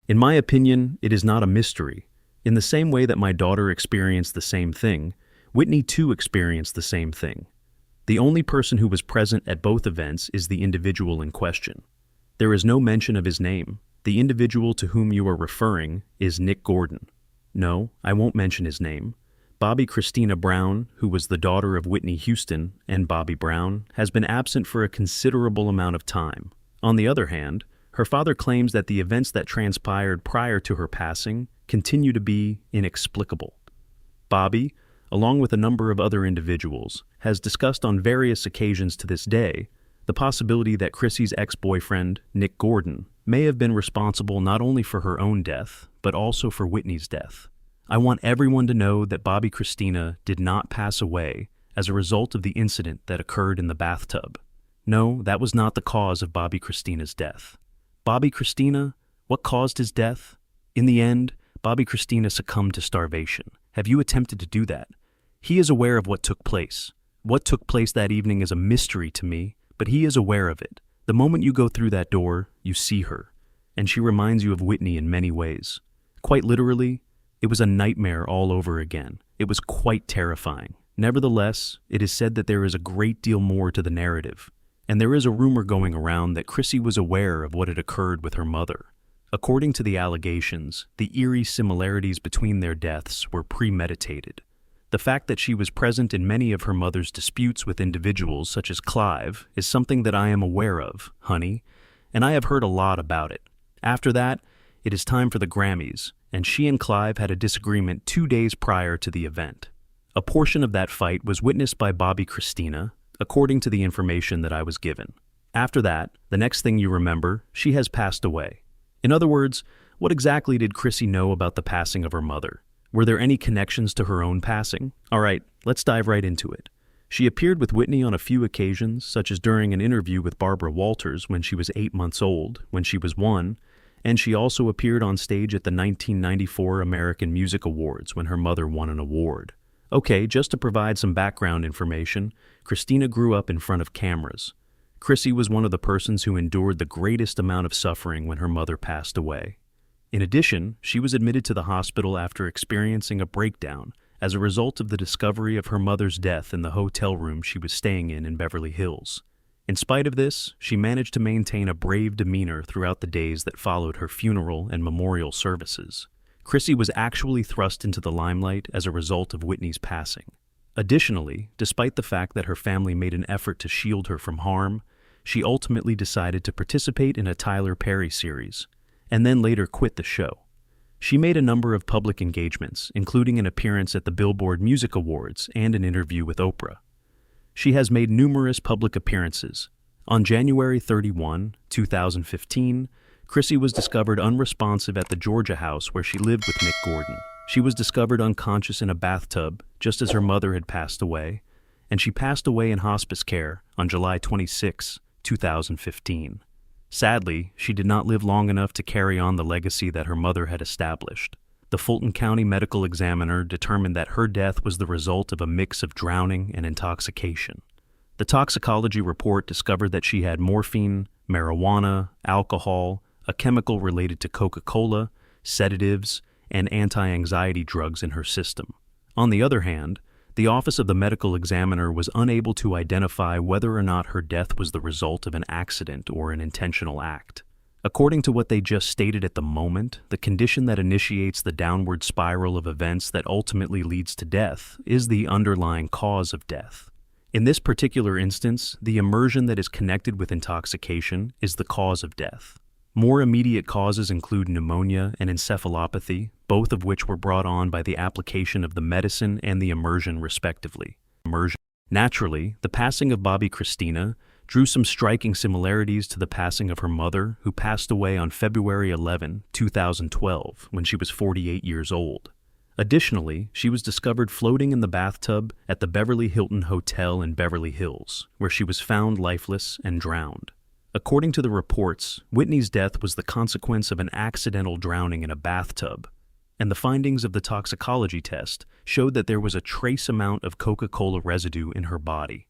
In my opinion, it is not a mystery. In the same way that my daughter experienced the same thing, Whitney too experienced the same thing. The only person who was present at both events is the individual in question. There is no mention of his name. The individual to whom you are referring is Nick Gordon. No, I won't mention his name. Bobbi Kristina Brown, who was the daughter of Whitney Houston and Bobbi Brown, has been absent for a considerable amount of time. On the other hand, her father claims that the events that transpired prior to her passing continue to be inexplicable. Bobbi, along with a number of other individuals, has discussed on various occasions to this day the possibility that Chrissy's ex-boyfriend, Nick Gordon, may have been responsible not only for her own death, but also for Whitney's death. I want everyone to know that Bobbi Kristina did not pass away as a result of the incident that occurred in the bathtub. No, that was not the cause of Bobbi Kristina's death. Bobbi Kristina, what caused his death? In the end, Bobbi Kristina succumbed to starvation. Have you attempted to do that? He is aware of what took place. What took place that evening is a mystery to me, but he is aware of it. The moment you go through that door, you see her, and she reminds you of Whitney in many ways. Quite literally, it was a nightmare all over again. It was quite terrifying. Nevertheless, it is said that there is a great deal more to the narrative, and there is a rumor going around that Chrissy was aware of what had occurred with her mother. According to the allegations, the eerie similarities between their deaths were premeditated. The fact that she was present in many of her mother's disputes with individuals such as Clive is something that I am aware of, honey, and I have heard a lot about it. After that, it is time for the Grammys, and she and Clive had a disagreement 2 days prior to the event. A portion of that fight was witnessed by Bobbi Kristina, according to the information that I was given. After that, the next thing you remember, she has passed away. In other words, what exactly did Chrissy know about the passing of her mother? Were there any connections to her own passing? All right, let's dive right into it. She appeared with Whitney on a few occasions, such as during an interview with Barbara Walters when she was 8 months old, when she was 1, and she also appeared on stage at the 1994 American Music Awards when her mother won an award. Okay, just to provide some background information, Kristina grew up in front of cameras. Chrissy was one of the persons who endured the greatest amount of suffering when her mother passed away. In addition, she was admitted to the hospital after experiencing a breakdown as a result of the discovery of her mother's death in the hotel room she was staying in Beverly Hills. In spite of this, she managed to maintain a brave demeanor throughout the days that followed her funeral and memorial services. Chrissy was actually thrust into the limelight as a result of Whitney's passing. Additionally, despite the fact that her family made an effort to shield her from harm, she ultimately decided to participate in a Tyler Perry series, and then later quit the show. She made a number of public engagements, including an appearance at the Billboard Music Awards and an interview with Oprah. She has made numerous public appearances. On January 31, 2015, Chrissy was discovered unresponsive at the Georgia house where she lived with Nick Gordon. She was discovered unconscious in a bathtub, just as her mother had passed away, and she passed away in hospice care on July 26, 2015. Sadly, she did not live long enough to carry on the legacy that her mother had established. The Fulton County medical examiner determined that her death was the result of a mix of drowning and intoxication. The toxicology report discovered that she had morphine, marijuana, alcohol, a chemical related to Coca-Cola, sedatives, and anti-anxiety drugs in her system. On the other hand, the Office of the Medical Examiner was unable to identify whether or not her death was the result of an accident or an intentional act. According to what they just stated at the moment, the condition that initiates the downward spiral of events that ultimately leads to death is the underlying cause of death. In this particular instance, the immersion that is connected with intoxication is the cause of death. More immediate causes include pneumonia and encephalopathy, both of which were brought on by the application of the medicine and the immersion respectively. Naturally, the passing of Bobbi Kristina drew some striking similarities to the passing of her mother, who passed away on February 11, 2012, when she was 48 years old. Additionally, she was discovered floating in the bathtub at the Beverly Hilton Hotel in Beverly Hills, where she was found lifeless and drowned. According to the reports, Whitney's death was the consequence of an accidental drowning in a bathtub, and the findings of the toxicology test showed that there was a trace amount of Coca-Cola residue in her body.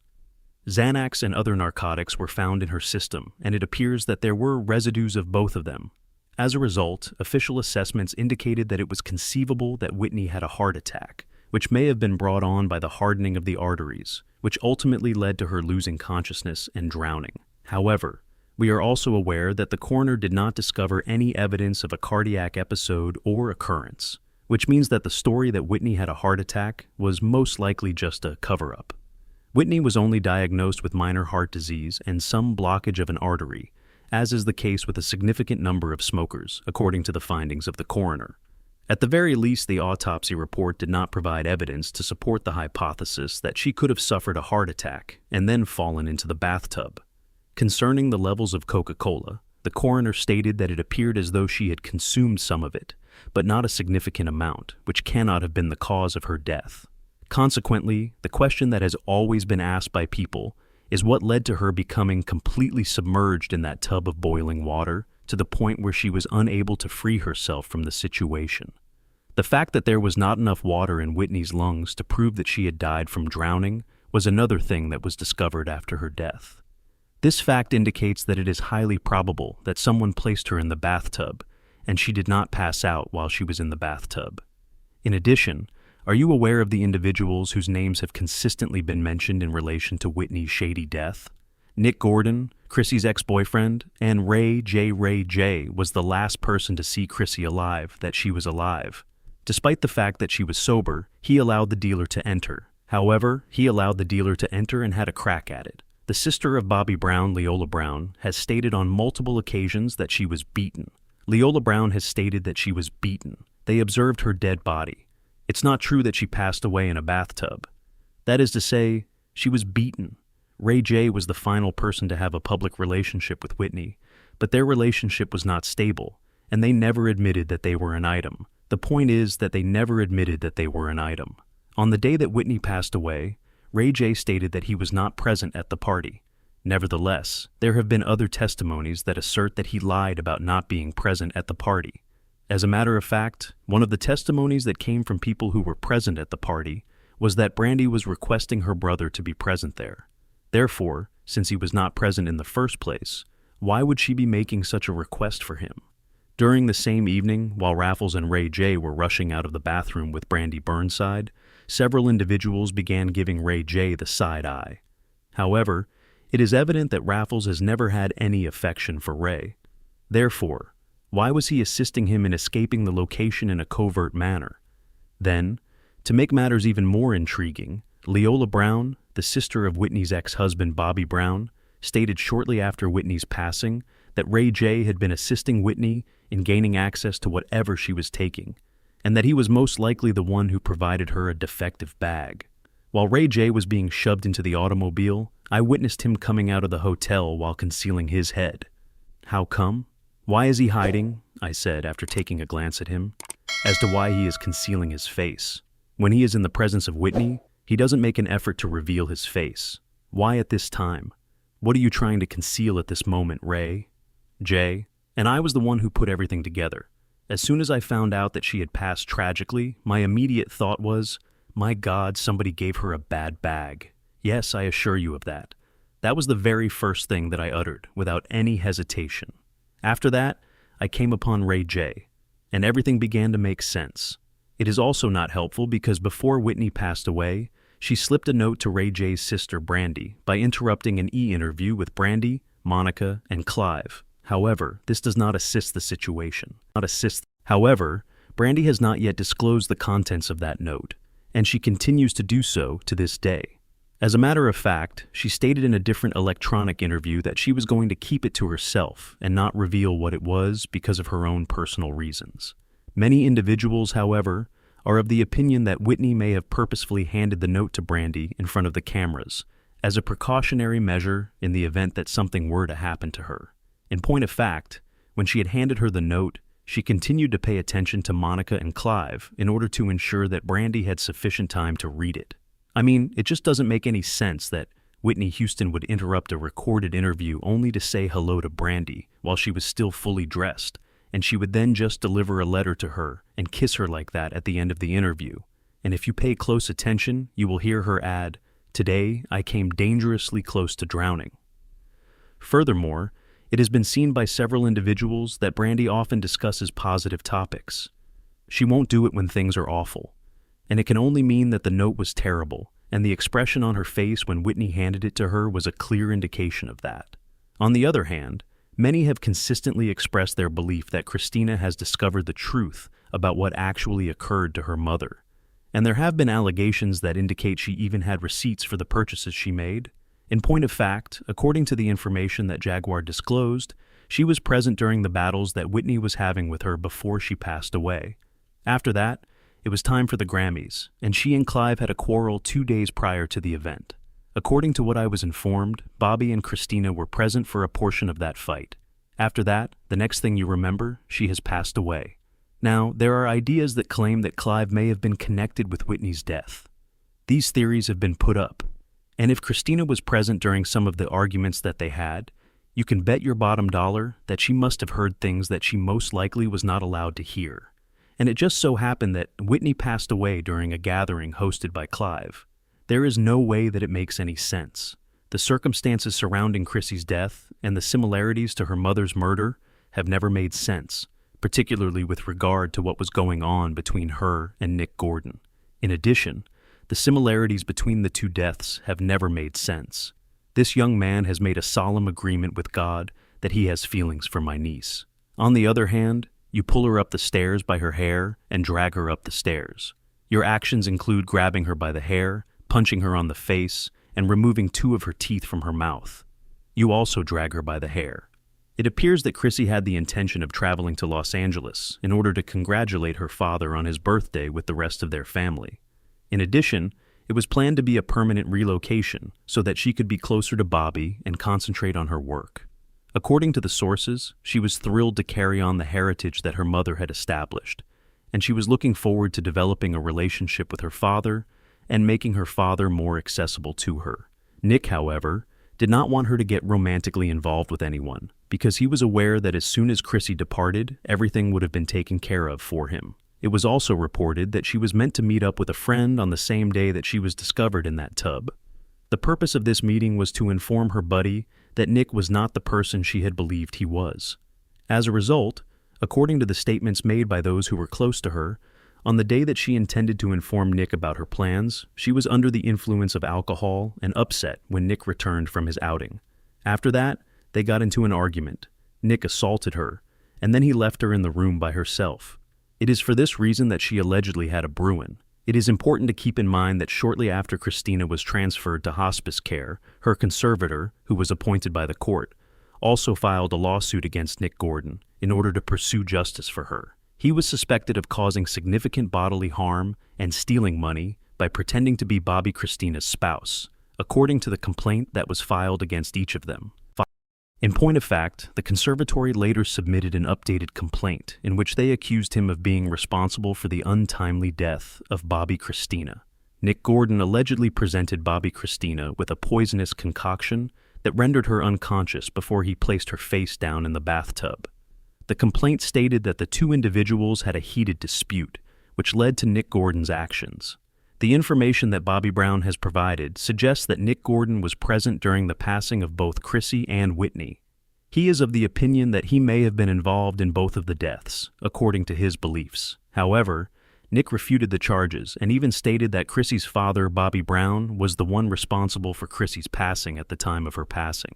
Xanax and other narcotics were found in her system, and it appears that there were residues of both of them. As a result, official assessments indicated that it was conceivable that Whitney had a heart attack, which may have been brought on by the hardening of the arteries, which ultimately led to her losing consciousness and drowning. However, we are also aware that the coroner did not discover any evidence of a cardiac episode or occurrence, which means that the story that Whitney had a heart attack was most likely just a cover-up. Whitney was only diagnosed with minor heart disease and some blockage of an artery, as is the case with a significant number of smokers, according to the findings of the coroner. At the very least, the autopsy report did not provide evidence to support the hypothesis that she could have suffered a heart attack and then fallen into the bathtub. Concerning the levels of Coca-Cola, the coroner stated that it appeared as though she had consumed some of it, but not a significant amount, which cannot have been the cause of her death. Consequently, the question that has always been asked by people is what led to her becoming completely submerged in that tub of boiling water to the point where she was unable to free herself from the situation. The fact that there was not enough water in Whitney's lungs to prove that she had died from drowning was another thing that was discovered after her death. This fact indicates that it is highly probable that someone placed her in the bathtub and she did not pass out while she was in the bathtub. In addition, are you aware of the individuals whose names have consistently been mentioned in relation to Whitney's shady death? Nick Gordon, Chrissy's ex-boyfriend, and Ray J. was the last person to see Chrissy alive that she was alive. Despite the fact that she was sober, he allowed the dealer to enter. However, he allowed the dealer to enter and had a crack at it. The sister of Bobbi Brown, Leola Brown, has stated on multiple occasions that she was beaten. Leola Brown has stated that she was beaten. They observed her dead body. It's not true that she passed away in a bathtub. That is to say, she was beaten. Ray J was the final person to have a public relationship with Whitney, but their relationship was not stable, and they never admitted that they were an item. The point is that they never admitted that they were an item. On the day that Whitney passed away, Ray J stated that he was not present at the party. Nevertheless, there have been other testimonies that assert that he lied about not being present at the party. As a matter of fact, one of the testimonies that came from people who were present at the party was that Brandy was requesting her brother to be present there. Therefore, since he was not present in the first place, why would she be making such a request for him? During the same evening, while Raffles and Ray J were rushing out of the bathroom with Brandy Burnside, several individuals began giving Ray J the side eye. However, it is evident that Raffles has never had any affection for Ray. Therefore, why was he assisting him in escaping the location in a covert manner? Then, to make matters even more intriguing, Leola Brown, the sister of Whitney's ex-husband Bobbi Brown, stated shortly after Whitney's passing that Ray J had been assisting Whitney in gaining access to whatever she was taking, and that he was most likely the one who provided her a defective bag. While Ray J was being shoved into the automobile, I witnessed him coming out of the hotel while concealing his head. How come? Why is he hiding? I said after taking a glance at him. As to why he is concealing his face. When he is in the presence of Whitney, he doesn't make an effort to reveal his face. Why at this time? What are you trying to conceal at this moment, Ray? Jay? And I was the one who put everything together. As soon as I found out that she had passed tragically, my immediate thought was, my God, somebody gave her a bad bag. Yes, I assure you of that. That was the very first thing that I uttered, without any hesitation. After that, I came upon Ray J, and everything began to make sense. It is also not helpful because before Whitney passed away, she slipped a note to Ray J's sister Brandy by interrupting an e-interview with Brandy, Monica, and Clive. However, this does not assist the situation. However, Brandy has not yet disclosed the contents of that note, and she continues to do so to this day. As a matter of fact, she stated in a different electronic interview that she was going to keep it to herself and not reveal what it was because of her own personal reasons. Many individuals, however, are of the opinion that Whitney may have purposefully handed the note to Brandy in front of the cameras as a precautionary measure in the event that something were to happen to her. In point of fact, when she had handed her the note, she continued to pay attention to Monica and Clive in order to ensure that Brandy had sufficient time to read it. I mean, it just doesn't make any sense that Whitney Houston would interrupt a recorded interview only to say hello to Brandy while she was still fully dressed, and she would then just deliver a letter to her and kiss her like that at the end of the interview. And if you pay close attention, you will hear her add, "Today, I came dangerously close to drowning." Furthermore, It has been seen by several individuals that Brandy often discusses positive topics. She won't do it when things are awful, and it can only mean that the note was terrible, and the expression on her face when Whitney handed it to her was a clear indication of that. On the other hand, many have consistently expressed their belief that Kristina has discovered the truth about what actually occurred to her mother, and there have been allegations that indicate she even had receipts for the purchases she made. In point of fact, according to the information that Jaguar disclosed, she was present during the battles that Whitney was having with her before she passed away. After that, it was time for the Grammys, and she and Clive had a quarrel 2 days prior to the event. According to what I was informed, Bobbi and Kristina were present for a portion of that fight. After that, the next thing you remember, she has passed away. Now, there are ideas that claim that Clive may have been connected with Whitney's death. These theories have been put up, and if Kristina was present during some of the arguments that they had, you can bet your bottom dollar that she must have heard things that she most likely was not allowed to hear. And it just so happened that Whitney passed away during a gathering hosted by Clive. There is no way that it makes any sense. The circumstances surrounding Chrissy's death and the similarities to her mother's murder have never made sense, particularly with regard to what was going on between her and Nick Gordon. In addition, the similarities between the two deaths have never made sense. This young man has made a solemn agreement with God that he has feelings for my niece. On the other hand, you pull her up the stairs by her hair and drag her up the stairs. Your actions include grabbing her by the hair, punching her on the face, and removing 2 of her teeth from her mouth. You also drag her by the hair. It appears that Chrissy had the intention of traveling to Los Angeles in order to congratulate her father on his birthday with the rest of their family. In addition, it was planned to be a permanent relocation so that she could be closer to Bobbi and concentrate on her work. According to the sources, she was thrilled to carry on the heritage that her mother had established, and she was looking forward to developing a relationship with her father and making her father more accessible to her. Nick, however, did not want her to get romantically involved with anyone because he was aware that as soon as Chrissy departed, everything would have been taken care of for him. It was also reported that she was meant to meet up with a friend on the same day that she was discovered in that tub. The purpose of this meeting was to inform her buddy that Nick was not the person she had believed he was. As a result, according to the statements made by those who were close to her, on the day that she intended to inform Nick about her plans, she was under the influence of alcohol and upset when Nick returned from his outing. After that, they got into an argument. Nick assaulted her, and then he left her in the room by herself. It is for this reason that she allegedly had a Bruin. It is important to keep in mind that shortly after Kristina was transferred to hospice care, her conservator, who was appointed by the court, also filed a lawsuit against Nick Gordon in order to pursue justice for her. He was suspected of causing significant bodily harm and stealing money by pretending to be Bobbi Kristina's spouse, according to the complaint that was filed against each of them. In point of fact, the conservatory later submitted an updated complaint in which they accused him of being responsible for the untimely death of Bobbi Kristina. Nick Gordon allegedly presented Bobbi Kristina with a poisonous concoction that rendered her unconscious before he placed her face down in the bathtub. The complaint stated that the two individuals had a heated dispute, which led to Nick Gordon's actions. The information that Bobbi Brown has provided suggests that Nick Gordon was present during the passing of both Chrissy and Whitney. He is of the opinion that he may have been involved in both of the deaths, according to his beliefs. However, Nick refuted the charges and even stated that Chrissy's father, Bobbi Brown, was the one responsible for Chrissy's passing at the time of her passing.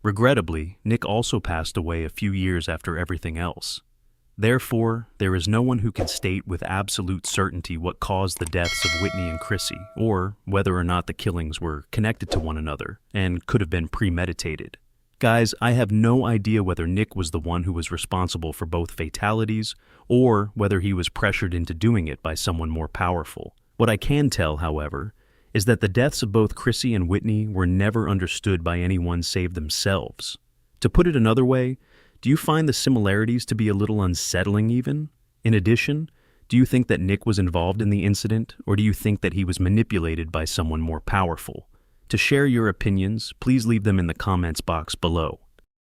Regrettably, Nick also passed away a few years after everything else. Therefore, there is no one who can state with absolute certainty what caused the deaths of Whitney and Chrissy, or whether or not the killings were connected to one another and could have been premeditated. Guys, I have no idea whether Nick was the one who was responsible for both fatalities, or whether he was pressured into doing it by someone more powerful. What I can tell, however, is that the deaths of both Chrissy and Whitney were never understood by anyone save themselves. To put it another way, do you find the similarities to be a little unsettling even? In addition, do you think that Nick was involved in the incident, or do you think that he was manipulated by someone more powerful? To share your opinions, please leave them in the comments box below.